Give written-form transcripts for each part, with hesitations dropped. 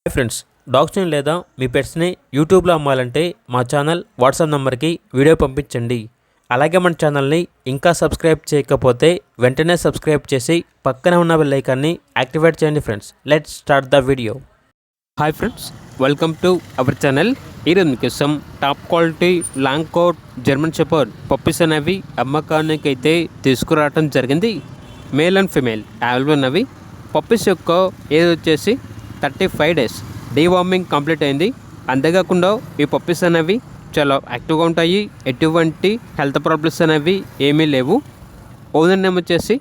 Hi friends, డాగ్స్ని లేదా మీ పెట్స్ని యూట్యూబ్లో అమ్మాలంటే మా ఛానల్ వాట్సాప్ నెంబర్కి వీడియో పంపించండి. అలాగే మన ఛానల్ని ఇంకా సబ్స్క్రైబ్ చేయకపోతే వెంటనే సబ్స్క్రైబ్ చేసి పక్కనే ఉన్న బెల్ ఐకాన్ని యాక్టివేట్ చేయండి. Friends, let's start the video. Hi friends, welcome to our channel. ఈరోజు మీకోసం top quality long coat German shepherd puppies అనేవి అమ్మకానికి అయితే తీసుకురావడం జరిగింది. మేల్ అండ్ ఫిమేల్ అవైలబుల్ ఉన్నవి. పప్పీస్ యొక్క ఏజ్ వచ్చేసి 35 డేస్. డీవార్మింగ్ కంప్లీట్ అయింది. అంతేకాకుండా ఈ పప్పీస్ అనేవి చాలా యాక్టివ్గా ఉంటాయి. ఎటువంటి హెల్త్ ప్రాబ్లమ్స్ అనేవి ఏమీ లేవు. ఓనర్ నేమ్ వచ్చేసి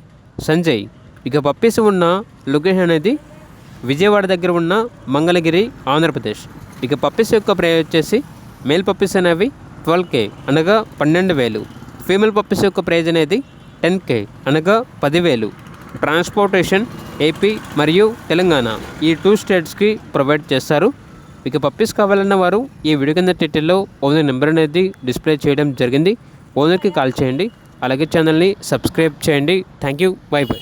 సంజయ్. ఇక పప్పీస్ ఉన్న లొకేషన్ అనేది విజయవాడ దగ్గర ఉన్న మంగళగిరి, ఆంధ్రప్రదేశ్. ఇక పప్పీస్ యొక్క ప్రైస్ వచ్చేసి మేల్ పప్పీస్ అనేవి 12K అనగా 12,000. ఫీమేల్ పప్పీస్ యొక్క ప్రైజ్ అనేది 10K అనగా 10,000. ట్రాన్స్పోర్టేషన్ ఏపీ మరియు తెలంగాణ ఈ 2 స్టేట్స్కి ప్రొవైడ్ చేస్తారు. ఇక పప్పీస్ కావాలన్న వారు ఈ వీడియో కింద టైటిల్లో ఓనర్ నెంబర్ అనేది డిస్ప్లే చేయడం జరిగింది. ఓనర్కి కాల్ చేయండి. అలాగే ఛానల్ని సబ్స్క్రైబ్ చేయండి. Thank you. By by.